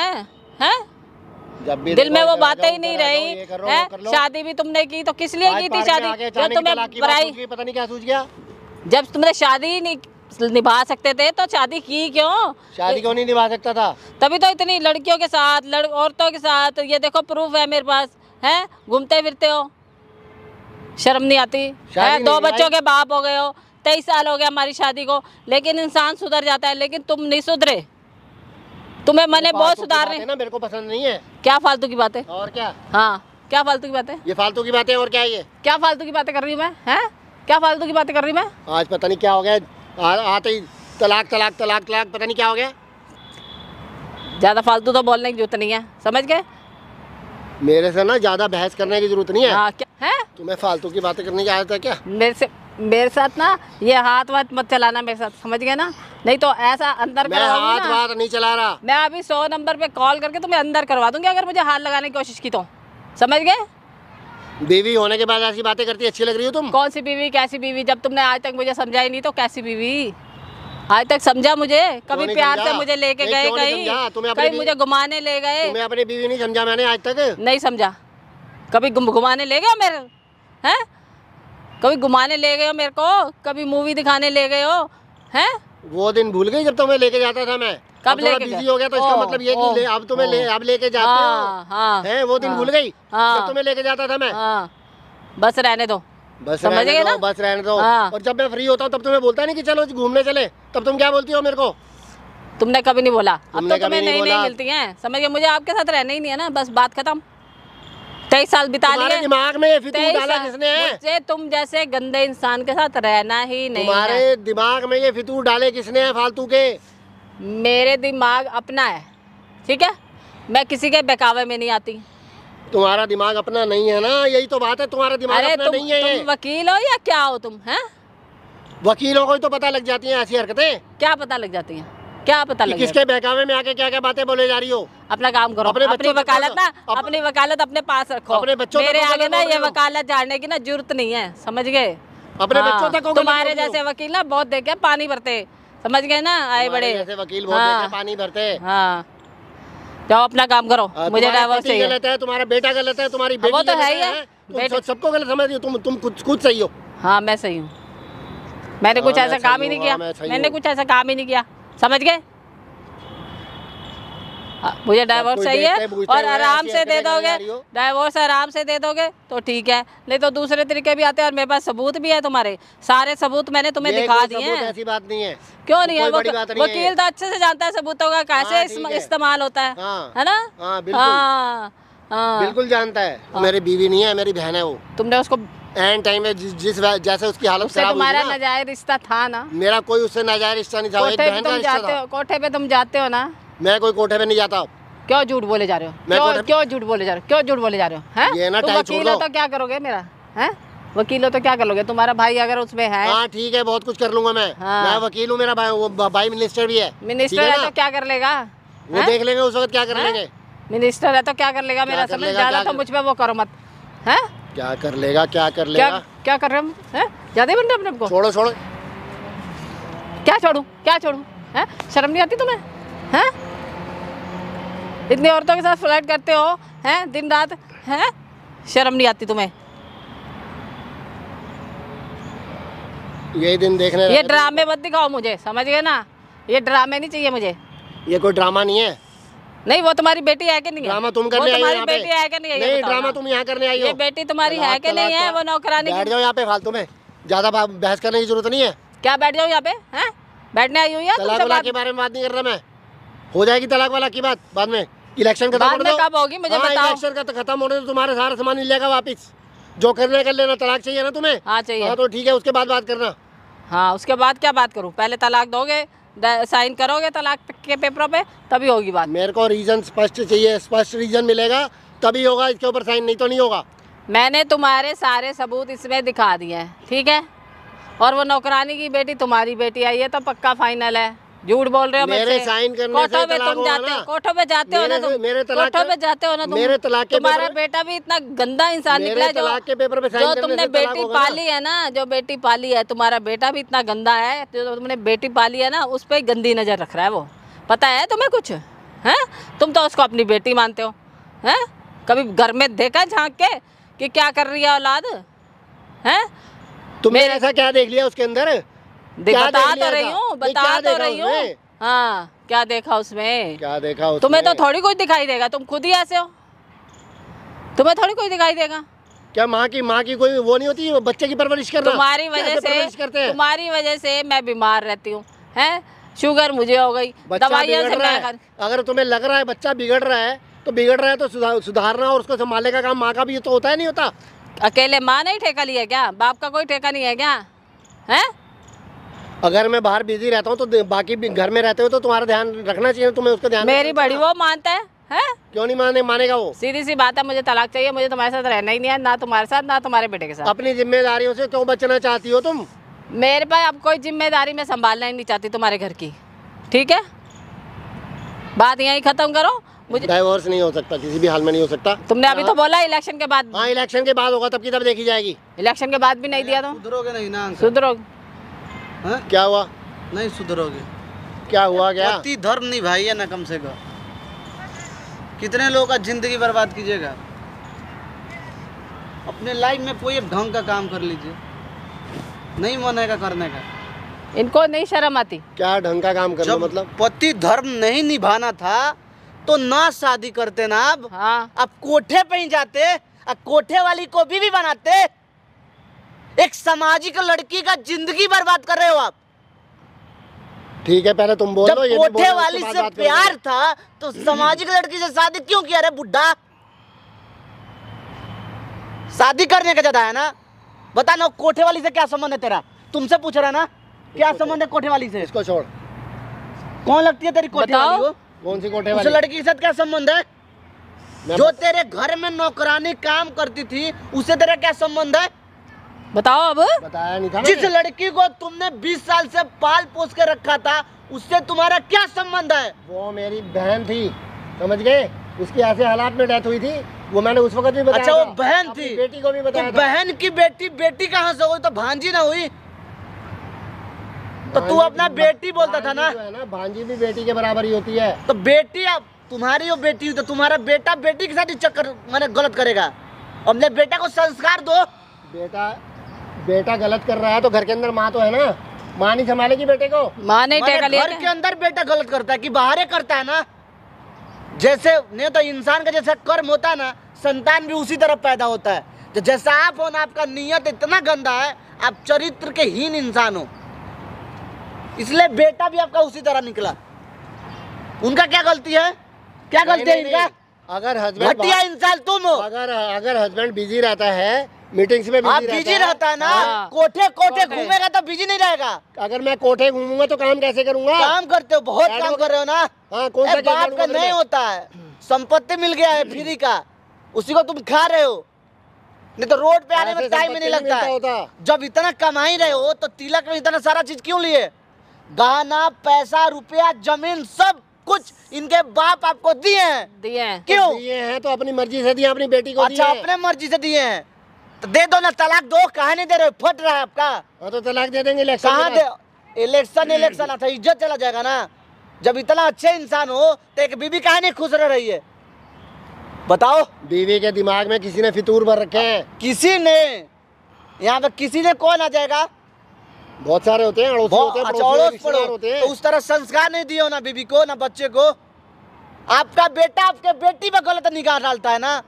है? जब भी दिल में वो बातें ही नहीं रही है। शादी भी तुमने की तो किस लिए की थी शादी? जब तुम्हें पता नहीं क्या सूझ गया। जब तुमने शादी ही नहीं निभा सकते थे तो शादी की क्यों? शादी क्यों नहीं निभा सकता था? तभी तो इतनी लड़कियों के साथ, औरतों के साथ, ये देखो प्रूफ है मेरे पास, है घूमते फिरते हो। शर्म नहीं आती है? 2 बच्चों के बाप हो गए हो, 23 साल हो गया हमारी शादी को। लेकिन इंसान सुधर जाता है, लेकिन तुम नहीं सुधरे। तुम्हें मैंने बहुत सुधारने ना, मेरे को पसंद नहीं है। क्या फालतू की बातें? और क्या? हाँ क्या फालतू की बातें? ये फालतू की बातें और क्या है? ये क्या फालतू की बातें कर रही हूँ मैं? हैं क्या फालतू की बातें कर रही हूँ मैं? आज पता नहीं क्या हो गया, आते ही तलाक तलाक तलाक तलाक, पता नहीं क्या हो गया। ज्यादा फालतू तो बोलने की जरूरत नहीं है, समझ गए? मेरे से ना ज्यादा बहस करने की जरूरत नहीं है। हाँ क्या है? तुम्हें फालतू की बातें करने की आदत है क्या? मेरे साथ ना ये हाथ वाथ मत चलाना मेरे साथ, समझ गए ना? नहीं तो ऐसा अंदर मैं हाथ वाथ नहीं चला रहा। मैं अभी 100 नंबर पे कॉल करके तुम्हें अंदर करवा दूंगी अगर मुझे हाथ लगाने की कोशिश की तो, समझ गए? बीवी होने के बाद ऐसी बातें करती अच्छी लग रही हो तुम? कौन सी बीवी, कैसी बीवी? जब तुमने आज तक मुझे समझा ही नहीं तो कैसी बीवी? आज तक समझा मुझे? कभी प्यार से मुझे लेके गए कहीं मुझे घुमाने ले गए? तुम्हें अपनी बीवी नहीं समझा मैंने आज तक? नहीं समझा। कभी घुमाने ले गए मेरे? हैं कभी घुमाने ले गए हो मेरे को, कभी मूवी दिखाने ले गए हो, हैं? वो दिन भूल गई जब तुम्हें लेके जाता था मैं? कब अब थोड़ा लेके बिजी गए? हो गया तो इसका ओह, मतलब ये कि ओह, अब तुम्हें अब लेके जाते हाँ, हो हाँ, हैं? वो दिन हाँ, भूल गई हाँ। जब तुम्हें लेके जाता था मैं? हाँ, बस रहने दो, बस समझ रहने गए दो, ना? बस रहने दो। हाँ। और जब मैं फ्री होता हूँ तब तुम्हें बोलता नहीं कि चलो घूमने चले, तब तुम क्या बोलती हो मेरे को? तुमने कभी नहीं बोला। अब तुमने तो तुम्हें कभी नहीं नहीं बोला। मिलती हैं, समझ गए? मुझे आपके साथ रहना ही नहीं है ना, बस बात खत्म। 23 साल बिता तुम्हारे लिए। दिमाग में ये फितूर 23 डाला साल। किसने है? मुझे तुम जैसे गंदे इंसान के साथ रहना ही नहीं है। तुम्हारे दिमाग में ये फितूर डाले किसने है फालतू के? मेरे दिमाग अपना है, ठीक है? मैं किसी के बहकावे में नहीं आती। तुम्हारा दिमाग अपना नहीं है ना, यही तो बात है, तुम्हारा दिमाग अरे अपना तुम नहीं है ये। वकील हो या क्या हो तुम, हैं? वकीलों को ही तो पता लग जाती हैं ऐसी हरकतें क्या पता लग जाती है? क्या पता कि लग किसके बहकावे में आके क्या क्या बातें बोले जा रही हो। अपना काम करो, अपने अपनी बच्चों को वकालत ना, अपने वकालत अपने पास रखो। अपने बच्चों मेरे तक को आगे गलत ना बोल ये रहे हो। वकालत झाड़ने की ना जरूरत नहीं है, समझ गए? अपने हाँ, बच्चों तक को गलत तुम्हारे बोल रहे हो। जैसे वकील ना बहुत देखे पानी भरते, समझ गए ना? आए तुम्हारे बड़े जैसे वकील बहुत हाँ, देखे पानी भरते हैं। हाँ, जाओ अपना काम करो, मुझे तुम्हारा डाइवोर्स पति चाहिए। गलत है, तुम्हारा बेटा गलत है, तुम्हारी बेटी वो तो गलत है ही है। तुम बेटे- सबको गलत समझ रही हो, तुम खुद सही हो। हाँ मैं सही हूँ, मैंने कुछ हाँ, ऐसा मैं काम सही ही नहीं हूँ, किया, हाँ, मैं सही मैंने हूँ। कुछ ऐसा काम ही नहीं किया, समझ गए? मुझे डाइवोर्स कुछ चाहिए देखते पूछते और हुए आराम ऐसी से दे हरकतें करने दोगे, जा रही हो। डाइवोर्स आराम से दे दोगे तो ठीक है, नहीं तो दूसरे तरीके भी आते हैं और मेरे पास सबूत भी है, तुम्हारे सारे सबूत मैंने तुम्हें ये दिखा कोई दिए सबूत हैं। ऐसी बात नहीं है। क्यों नहीं है? कोई बड़ी बात नहीं है वकील ये। तो अच्छे से जानता है सबूतों का कैसे हाँ, ठीक है। इस्तेमाल होता है, हाँ, है ना? हाँ, बिल्कुल। हाँ, हाँ। बिल्कुल जानता है। मेरी बीवी नहीं है, मेरी बहन है वो। तुमने उसको, एंड टाइम में जैसे उसकी हालत उससे खराब हुई तुम्हारा थी ना, नाजायज रिश्ता था ना? मेरा कोई उससे नाजायज रिश्ता नहीं था, एक कोठे पे बहन का तुम रिश्ता जाते था। हो, कोठे पे तुम जाते हो ना? मैं कोई कोठे पे नहीं जाता। क्यों झूठ बोले जा रहे हो? मैं क्यों कोठे- क्यों झूठ बोले जा रहे हो? क्यों झूठ बोले जा रहे हो? हैं? ये ना तुम टाई वकील छोड़ हो दो। तो क्या करोगे मेरा? हैं? वकील हो तो क्या करोगे? तुम्हारा भाई अगर उसमें है, हाँ ठीक है, बहुत कुछ कर लूंगा मैं। हाँ। मैं वकील हूँ, मेरा भाई वो भाई मिनिस्टर भी है। मिनिस्टर ठीक है ना? तो क्या कर लेगा? वो हैं? देख लेंगे उस वक्त क्या कर हैं? लेंगे। मिनिस्टर है तो क्या कर लेगा? मेरा कर समझ लेगा, ज्यादा क्या तो मुझ पे वो करो मत, हैं? क्या कर लेगा, क्या कर क्या लेगा। क्या कर रहे हो? हैं? ज्यादा ही बन रहे हो अपने आप को। छोड़ो छोड़ो। क्या छोड़ूं? क्या छोड़ूं? हैं? शर्म नहीं आती तुम्हें? हैं? इतनी औरतों के साथ फ्लर्ट करते हो, हैं? दिन रात, हैं? शर्म नहीं आती तुम्हें? यही दिन देखने ये रहे थे। ड्रामे मत दिखाओ मुझे, समझ गए ना? ये ड्रामे नहीं चाहिए मुझे। ये कोई ड्रामा नहीं है। नहीं, वो तुम्हारी बेटी है कि नहीं है? ड्रामा तुम वो करने आई हो तुम्हारी यहाँ पे। बेटी है कि नहीं है? ये नहीं, बताओ ड्रामा ना। तुम यहाँ करने आई हो। ये बेटी तुम्हारी है कि नहीं है? वो नौकरानी बैठ की। जाओ यहाँ पे फालतू में, ज्यादा बहस करने की जरूरत नहीं है। क्या बैठ जाओ यहाँ पे? हैं? बैठने आई हुई है? तलाक तुमसे वाला बात- के बारे में बात नहीं कर रहा मैं। हो जाएगी तलाक वाला की बात बाद में। इलेक्शन खत्म बाद होने में दो। कब होगी मुझे हाँ, बताओ। इलेक्शन का तो खत्म होने दो, तुम्हारा सारा सामान मिल जाएगा वापिस। जो करने कर लेना। तलाक चाहिए ना तुम्हें? हाँ चाहिए। हाँ तो ठीक है, उसके बाद बात करना। हाँ, उसके बाद क्या बात करूँ? पहले तलाक दोगे, साइन करोगे तलाक के पेपरों पे, तभी होगी बात। मेरे को रीजन स्पष्ट चाहिए, स्पष्ट रीजन मिलेगा तभी होगा, इसके ऊपर साइन नहीं तो नहीं होगा। मैंने तुम्हारे सारे सबूत इसमें दिखा दिए हैं, ठीक है? और वो नौकरानी की बेटी तुम्हारी बेटी आई है तो पक्का फाइनल है। झूठ बोल रहे हो मेरे मुझसे। साइन करने कोठों से पे तलाक तुम होगा जाते ना? हो, कोठों पे जाते हो ना मेरे- तुम, मेरे तलाक कोठों के- पे जाते हो ना तुम। मेरे तलाक के तुम्हारा पेपर- बेटा भी इतना गंदा इंसान मेरे निकला है तलाक के पेपर पे साइन जो करने तुमने से तलाक बेटी होगा ना? पाली है ना, जो बेटी पाली है, तुम्हारा बेटा भी इतना गंदा है, जो तुमने बेटी पाली है ना, उस पर गंदी नजर रख रहा है वो। पता है तुम्हें कुछ? हैं? तुम तो उसको अपनी बेटी मानते हो, हैं? कभी घर में देखा झांक के कि क्या कर रही है औलाद? हैं? तुमने मेरे- ऐसा क्या देख लिया उसके अंदर? क्या बता देख लिया तो रही था? हूँ, नहीं, बता क्या तो देखा रही हूँ। उसमें? हाँ, क्या देखा उसमें? क्या देखा उसमें? तुम्हें तो थोड़ी कुछ दिखाई देगा, तुम खुद ही ऐसे हो, तुम्हें थोड़ी कुछ दिखाई देगा। क्या माँ की कोई वो नहीं होती, वो बच्चे की परवरिश करना? तुम्हारी कैसे वजह परवरिश से, करते हैं? तुम्हारी वजह से मैं बीमार रहती हूँ, हैं? शुगर मुझे हो गई, बच्चा दवाइयाँ से बिगड़ रहा मैं है। अगर तुम्हें लग रहा है बच्चा बिगड़ रहा है तो सुधारना और उसको संभालने का काम माँ का भी तो होता है, नहीं होता? अकेले माँ नहीं ठेका लिया क्या? बाप का कोई ठेका नहीं है क्या? हैं? अगर मैं बाहर बिजी रहता हूँ तो बाकी भी घर में रहते हो तो तुम्हारा ध्यान रखना चाहिए, तुम्हें उसका ध्यान मेरी रखना बड़ी चाहिए। वो मानता है, हैं? क्यों नहीं मानेगा वो? सीधी सी बात है, मुझे तलाक चाहिए, मुझे तुम्हारे साथ रहना ही नहीं है, ना तुम्हारे साथ ना तुम्हारे बेटे के साथ। अपनी जिम्मेदारियों से क्यों बचना चाहती हो तुम? मेरे पास अब कोई जिम्मेदारी मैं संभालना ही नहीं चाहती तुम्हारे घर की, ठीक है? बात यहीं खत्म करो। मुझे डाइवोर्स नहीं हो सकता, किसी भी हाल में नहीं हो सकता। तुमने अभी तो बोला इलेक्शन के बाद। हाँ, इलेक्शन के बाद होगा, तब की तब देखी जाएगी। इलेक्शन के बाद भी नहीं दिया तो सुधरोगे नहीं ना अंकल? सुधरो। हाँ? क्या हुआ? नहीं सुधरोगे। क्या हुआ? क्या पति धर्म निभाइए ना कम से कम। कितने लोगों का जिंदगी बर्बाद कीजिएगा? अपने लाइफ में कोई एक ढंग का काम कर लीजिए। नहीं मन है करने का। इनको नहीं शर्म आती। क्या ढंग का काम कर लो जब मतलब? पति धर्म नहीं निभाना था तो ना शादी करते ना। अब हाँ, अब कोठे पे ही जाते, अब कोठे वाली को भी बनाते। एक सामाजिक लड़की का जिंदगी बर्बाद कर रहे हो आप। ठीक है, पहले तुम बोल जब लो, ये भी बोल कोठे लो, उसके वाली बाद से बात प्यार करेंगे। था तो सामाजिक लड़की से शादी क्यों किया रे बुड्ढा? शादी करने का ज्यादा है ना। बता ना कोठे वाली से क्या संबंध है तेरा? तुमसे पूछ रहा ना क्या संबंध है कोठे वाली से? इसको छोड़। कौन लगती है तेरी कोठे बताओ। वाली को? कौन सी कोठे उस वाली? लड़की के साथ क्या संबंध है? मैं जो तेरे घर में नौकरानी काम करती थी उससे तेरा क्या संबंध है? बताओ अब। बताया नहीं था ना जिस मैं? लड़की को तुमने 20 साल से पाल पोस के रखा था उससे तुम्हारा क्या संबंध है? वो मेरी बहन थी, समझ गए? उसकी ऐसे हालात में डेथ हुई थी, वो मैंने उस वक्त भी बताया अच्छा वो था। बहन अपनी थी, बेटी को भी तो बताया था। बहन की बेटी कहाँ से हुई? तो भांजी ना हुई? तो तू भांजी अपना भी- बेटी बोलता था ना। भांजी जो है ना, भांजी भी बेटी के बराबर ही होती है। तो बेटी अब तुम्हारी हो बेटी हुई तो तुम्हारा बेटा बेटी के साथ ही चक्कर मैंने गलत करेगा। अपने बेटा को संस्कार दो। बेटा गलत कर रहा है तो घर के अंदर माँ तो है ना, माँ नहीं संभालेगी बेटे को? माँ नहीं मैंने टेका लिया घर के क्या? अंदर बेटा गलत करता है कि बाहर करता है ना। जैसे नहीं तो इंसान का जैसा कर्म होता है ना, संतान भी उसी तरह पैदा होता है। तो जैसा आप हो ना, आपका नियत इतना गंदा है, आप चरित्र के हीन इंसान हो, इसलिए बेटा भी आपका उसी तरह निकला। उनका क्या गलती है? क्या गलती है नहीं, इनका? अगर हस्बैंड घटिया इंसान तुम हो। अगर हस्बैंड बिजी रहता है, मीटिंग्स में आप बिजी रहता है ना, हाँ। कोठे कोठे। घूमेगा तो बिजी नहीं रहेगा। अगर मैं कोठे घूमूंगा तो काम कैसे करूंगा? काम करते हो, बहुत काम कर रहे हो ना। हाँ, कौन सा ए, बाप काम का करूं नहीं मैं? होता है, संपत्ति मिल गया है फ्री का, उसी को तुम खा रहे हो। नहीं तो रोड पे आने में ऐसे टाइम ही नहीं संपत्ति लगता नहीं है। मिलता होता। जब इतना कमा ही रहे हो तो तिलक में इतना सारा चीज क्यों लिए? गहना, पैसा, रुपया, जमीन, सब कुछ इनके बाप आपको दिए हैं। दिए हैं। क्यों? दिए हैं तो अपनी मर्जी से दिए, अपनी बेटी को अच्छा, दिए। अपने मर्जी से दिए हैं तो दे दो ना, तलाक दो। कहा नहीं दे रहे हो? फट रहा है आपका। हाँ तो तलाक दे देंगे इलेक्शन कहाँ के बाद। दे? इलेक्शन आता, इज्जत चला जाएगा ना। जब इतना अच्छे इंसान हो तो एक बीबी कहाँ नहीं खुश रह रही है? बताओ। बीवी के दिमाग में किसी ने फितूर भर रखे हैं। किसी ने, यहाँ पे किसी ने, कौन आ जाएगा? बहुत सारे होते हैं, अड़ोसी होते हैं, अच्छा, पड़ोसी अड़ोस रिश्तेदार पड़ोस। होते हैं। तो उस तरह संस्कार नहीं दिए हो ना बीबी को ना बच्चे को। आपका बेटा आपके बेटी पे गलत निगाह डालता है ना।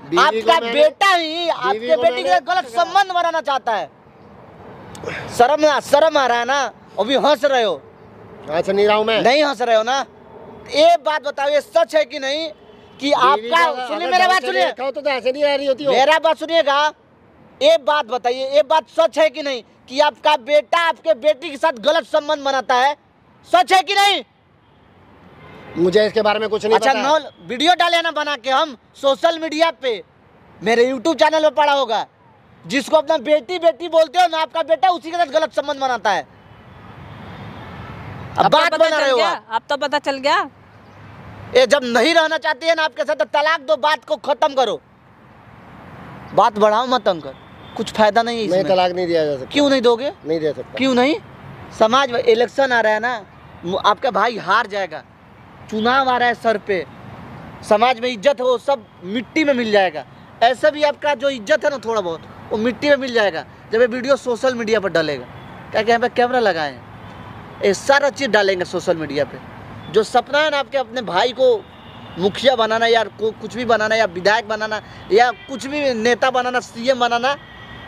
बीवी को आपका मैंने- बेटा ही आपके को बेटी के मैंने- साथ गलत संबंध बनाना चाहता है। शर्म आ रहा है ना? अभी हंस रहे हो? अच्छा, नहीं रहा हूँ मैं। नहीं हंस रहे हो ना? ये बात बताओ, ये सच है कि नहीं कि बीवी आपका? को सुनिए अगर मेरा ढंग बात से सुनिए, रखा हो तो ऐसे नहीं रह रही होती हो। मेरा बात सुनिएगा। ये बात बताइए, ये बात सच है कि नहीं कि आपका बेटा आपके बेटी के साथ गलत संबंध बनाता है? सच है कि नहीं? मुझे इसके बारे में कुछ नहीं अच्छा, पता। नौ वीडियो डाले ना बना के हम सोशल मीडिया पे, मेरे यूट्यूब चैनल पे पड़ा होगा। जिसको अपना बेटी बेटी बोलते हो ना, आपका बेटा उसी के साथ गलत संबंध बनाता है। अब अब तो बात पता बना रहे चल हो गया। आप। अब तो पता चल गया। ये जब नहीं रहना चाहती है ना आपके साथ तो तलाक दो, बात को खत्म करो। बात बढ़ाओ मत अंकल, कुछ फायदा नहीं है नहीं, इसमें। तलाक नहीं दिया जा सकता। क्यों नहीं दोगे? नहीं दे सकता। क्यों नहीं? समाज में इलेक्शन आ रहा है ना, आपका भाई हार जाएगा। चुनाव आ रहा है सर पे, समाज में इज्जत हो सब मिट्टी में मिल जाएगा। ऐसा भी आपका जो इज्जत है ना थोड़ा बहुत, वो मिट्टी में मिल जाएगा जब ये वीडियो सोशल मीडिया पर डालेगा। क्या क्या यहाँ पे कैमरा लगाए हैं, ये सारा चीज़ डालेंगे सोशल मीडिया पे। जो सपना है ना आपके अपने भाई को मुखिया बनाना या कुछ भी बनाना या विधायक बनाना या कुछ भी नेता बनाना, सीएम बनाना,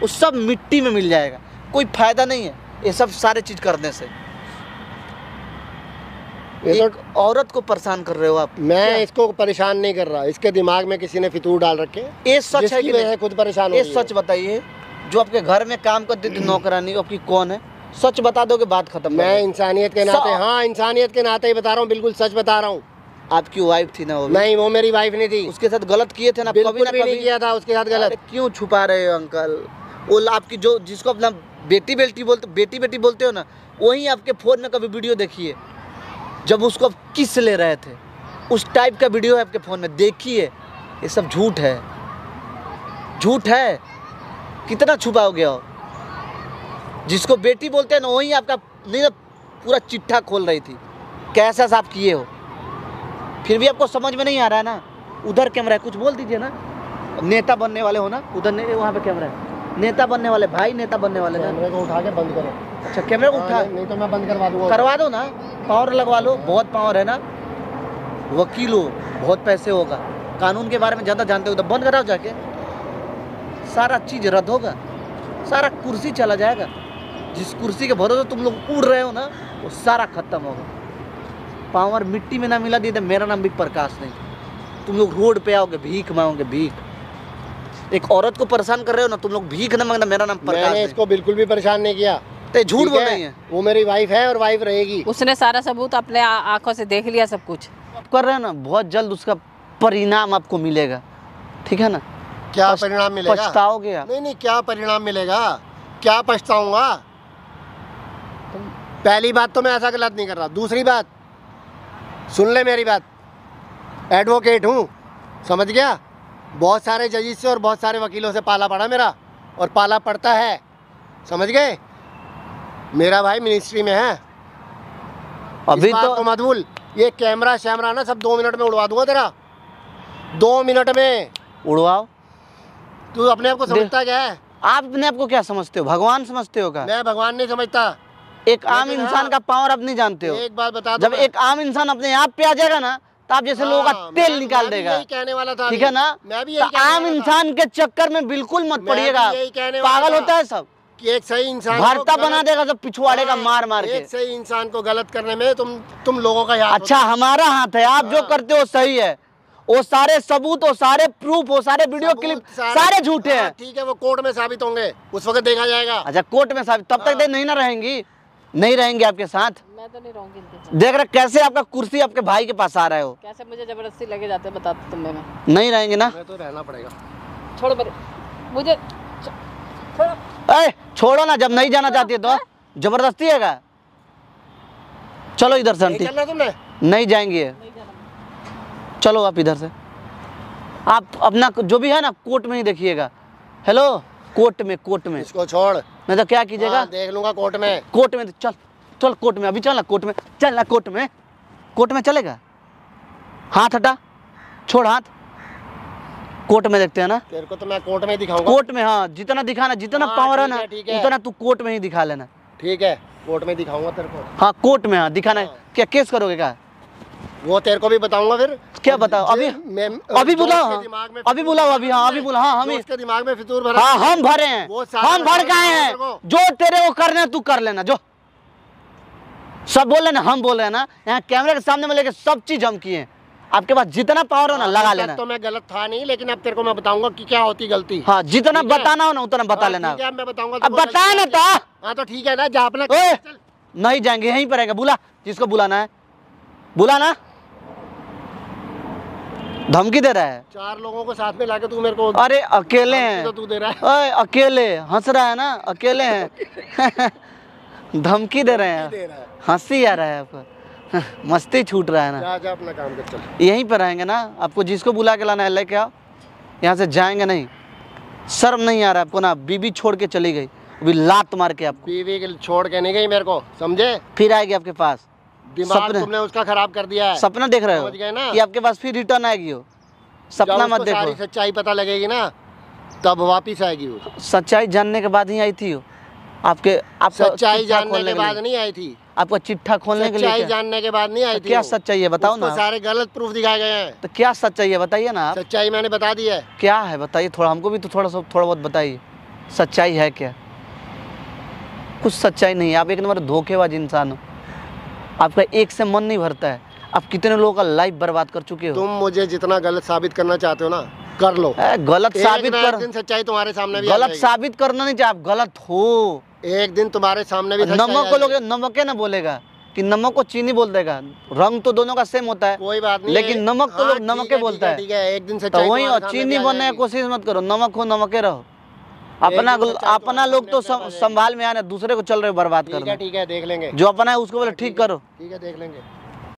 वो सब मिट्टी में मिल जाएगा। कोई फायदा नहीं है ये सब सारे चीज़ करने से। ये एक औरत को परेशान कर रहे हो आप। मैं इसको परेशान नहीं कर रहा, इसके दिमाग में किसी ने फितूर डाल रखे हैं, ये सच है जिसकी कि वजह नहीं? से खुद परेशान हो ये रही है। सच बताइए, जो आपके घर में काम करती थी नौकरानी, आपकी कौन है? सच बता दोगे बात खत्म। मैं इंसानियत के नाते, स- हाँ इंसानियत के नाते ही बता रहा हूँ, बिल्कुल सच बता रहा हूँ। आपकी वाइफ थी ना वो भी? नहीं, वो मेरी वाइफ नहीं थी। उसके साथ गलत किए थे ना कभी बिल्कुल ना भी नहीं कभी? किया था उसके साथ गलत। अरे क्यों छुपा रहे हो अंकल? वो आपकी जो जिसको अपना बेटी बेटी बोलते हो ना, वही आपके फोन में कभी वीडियो देखिए जब उसको आप किस ले रहे थे, उस टाइप का वीडियो है आपके फ़ोन में, देखिए। ये सब झूठ है, झूठ है। कितना छुपाओगे हो? जिसको बेटी बोलते हैं ना, वही आपका नहीं ना पूरा चिट्ठा खोल रही थी, कैसा आप किए हो। फिर भी आपको समझ में नहीं आ रहा है ना। उधर कैमरा है, कुछ बोल दीजिए ना। नेता बनने वाले हो ना, उधर वहाँ पे कैमरा है, नेता बनने वाले भाई, नेता बनने वाले ना। कैमरे को उठा के बंद करो। अच्छा कैमरे को उठा, नहीं तो मैं बंद करवा दूंगा। करवा दो ना, पावर लगवा लो, बहुत पावर है ना, वकील हो, बहुत पैसे होगा, कानून के बारे में ज़्यादा जानते हो, तो बंद कराओ जाके, सारा चीज़ रद्द होगा, सारा कुर्सी चला जाएगा। जिस कुर्सी के भरोसे तुम लोग उड़ रहे हो ना, वो सारा खत्म होगा। पावर मिट्टी में ना मिला दी तो मेरा नाम भी प्रकाश नहीं। तुम लोग रोड पे आओगे, भीख मांगोगे, भीख। एक औरत को परेशान कर रहे हो ना तुम लोग, भीख ना मांगना, मेरा नाम प्रकाश मैंने नहीं। इसको बिल्कुल भी परेशान नहीं किया। ते झूठ ठीक बोल है? रही है। वो मेरी वाइफ है और वाइफ रहेगी। उसने सारा सबूत अपने आंखों से देख लिया सब कुछ। आप कर रहे हो ना, बहुत जल्द उसका परिणाम आपको मिलेगा, ठीक है ना। क्या परिणाम मिलेगा? पछताओगे आप। नहीं, क्या परिणाम मिलेगा? क्या पछताऊंगा? पहली बात तो मैं ऐसा गलत नहीं कर रहा। दूसरी बात सुन ले मेरी बात, एडवोकेट हूँ, समझ गया? बहुत सारे जजेस से और बहुत सारे वकीलों से पाला पड़ा मेरा, और पाला पड़ता है, समझ गए? मेरा भाई मिनिस्ट्री में है। अभी इस बात तो को मत भूल। ये कैमरा शैमरा ना सब 2 मिनट में उड़वा दूंगा तेरा, 2 मिनट में। उड़वाओ। तू अपने आप को समझता क्या है? आप अपने आप को क्या समझते हो, भगवान समझते हो क्या? मैं भगवान नहीं समझता। एक आम लेकिन इंसान हाँ, का पावर आप नहीं जानते हो। एक बात बता दूं जब मैं। एक आम इंसान अपने आप पे आ जाएगा ना, तो आप जैसे लोगों का हाँ, तेल मैं निकाल भी देगा, यही कहने वाला था। ठीक है ना। मैं भी तो यही कहने आम वाला था इंसान के चक्कर में बिल्कुल मत मैं पड़िएगा। भी यही कहने वाला पागल था होता है सब, कि एक सही इंसान को भरता गलत- बना देगा सब पिछवाड़े का हाँ, मार मार के। एक सही इंसान को गलत करने में तुम लोगों का हाथ अच्छा हमारा हाथ है, आप जो करते हो सही है। वो सारे सबूत, वो सारे प्रूफ, वो सारे वीडियो सबूत क्लिप सारे झूठे हाँ, हैं। ठीक है, वो कोर्ट में साबित होंगे, उस वक्त देखा जाएगा। अच्छा कोर्ट में साबित, तब तक दे नहीं ना रहेंगी, नहीं रहेंगे आपके साथ। मैं तो नहीं रहूंगी इनके साथ। देख रहे कैसे आपका कुर्सी आपके भाई के पास आ रहे हो, कैसे मुझे जबरदस्ती लगे जाते बताते तुम्हें मैं। नहीं रहेंगे ना। मैं तो रहना पड़ेगा। छोड़ो मेरे, मुझे छोड़ो। ए, छोड़ो ना, जब नहीं जाना चाहती है तो जबरदस्ती है क्या? चलो इधर से नहीं आंटी, चलना तुमने? नहीं जाएंगे, चलो आप इधर से। आप अपना जो भी है ना कोर्ट में ही देखिएगा। हेलो, कोर्ट में, कोर्ट में। इसको छोड़, नहीं तो क्या कीजिएगा, हाँ, देख लूंगा कोर्ट में। कोर्ट में। चल चल कोर्ट में, अभी चल ना कोर्ट में, चल ना कोर्ट में। कोर्ट में चलेगा, हाथ हटा, छोड़ हाथ। कोर्ट में देखते हैं ना, तेरे को तो मैं कोर्ट में दिखाऊंगा। कोर्ट में। हाँ जितना दिखाना, जितना हाँ, पावर है ठीक ना है, ठीक है। उतना तू कोर्ट में ही दिखा लेना। ठीक है, कोर्ट में दिखाऊंगा तेरे को। हाँ कोर्ट में, हाँ दिखाना है। हाँ। क्या केस करोगे क्या? वो तेरे को भी बताऊंगा फिर। क्या बताओ? अभी अभी जो बुलाओ, उसके हाँ। दिमाग में अभी बुलाओ, अभी हाँ अभी बुलाओ। हाँ हम जो ही, उसके दिमाग में फितूर भरा हाँ है, हम भरे हैं, वो सारा हम भर बता गए तेरे हैं। को। जो तेरे को करना है तू कर लेना, जो सब बोल रहे ना, हम बोल रहे हैं ना। यहाँ कैमरे के सामने में लेके सब चीज हम किए हैं। आपके पास जितना पावर हो ना लगा तब लेना। तो मैं गलत था नहीं, लेकिन अब तेरे को मैं बताऊंगा कि क्या होती गलती। हाँ जितना ठीक है? बताना हो ना उतना बता हाँ, लेना। ठीक है, मैं बताऊंगा अब तेरे को बता ना तो। हाँ तो ठीक है ना, जा अपना ओए, चल। नहीं जाएंगे, यहीं पर रहेगा। बुला जिसको बुलाना है, बुला ना। धमकी दे रहा है। 4 लोगों को साथ में लाके तू मेरे को अरे अकेले धमकी हैं, तो तू दे रहा है। ओए अकेले हंस रहा है ना, अकेले हैं। धमकी दे रहे हैं, दे रहा है। हंसी आ रहा है आपको, मस्ती छूट रहा है ना। जा जा अपना काम कर, चल। यहीं पर रहेंगे ना, आपको जिसको बुला के लाना है लेके आओ, यहाँ से जाएंगे नहीं। शर्म नहीं आ रहा है आपको ना? बीबी छोड़ के चली गई, अभी लात मार के आपको, बीवी के छोड़ के नहीं गई मेरे को, समझे? फिर आएगी आपके पास। दिमाग सपने- तुमने उसका खराब कर दिया है। सपना देख रहे समझ गए ना? हो कि आपके पास फिर रिटर्न आएगी हो? सपना जब मत उसको सारी देखो। सच्चाई पता लगेगी ना, तब वापिस आएगी वो। सच्चाई जानने के बाद ही आई थी वो आपके, आपका सच्चाई चिट्ठा जानने खोलने के लिए। बाद नहीं आई थी। आपका चिट्ठा खोलने के लिए सच्चाई क्या? जानने के बाद नहीं आई तो थी क्या वो। सच्चाई है बताओ उसको ना। सारे गलत प्रूफ दिखाए गए हैं। तो क्या सच्चाई है बताइए ना आप। सच्चाई मैंने बता दी है। क्या है बताइए, थोड़ा हमको भी तो थोड़ा बहुत बताइए, सच्चाई है क्या? कुछ सच्चाई नहीं है। आप एक नंबर धोखेबाज इंसान हो, आपका एक से मन नहीं भरता है। आप कितने लोगों का लाइफ बर्बाद कर चुके हो। तुम मुझे जितना गलत साबित करना चाहते हो ना, कर लो। गलत साबित एक ना एक कर, दिन सच्चाई तुम्हारे सामने भी आ गलत जाएगी। साबित करना नहीं चाहिए। आप गलत हो। एक दिन तुम्हारे सामने भी सच्चाई नमक आ को लोग जाएगी। नमके ना बोलेगा कि नमक को चीनी बोल देगा। रंग तो दोनों का सेम होता है, कोई बात नहीं, लेकिन नमक तो हाँ, लोग ठीक नमके है, बोलता है। ठीक है, एक दिन तो सच्चाई वही, तुम्हारे और सामने चीनी भी आ बनने की जाएगी। कोशिश मत करो। नमक हो नमके रहो। अपना दिन सच्चाई अपना तुम्हारे लोग तो सामने आ जाएगी। संभाल में आना, दूसरे को चल रहे हो बर्बाद ठीक है, करना। ठीक है, देख लेंगे। जो अपना है उसको बोले ठीक करो। ठीक है, देख लेंगे।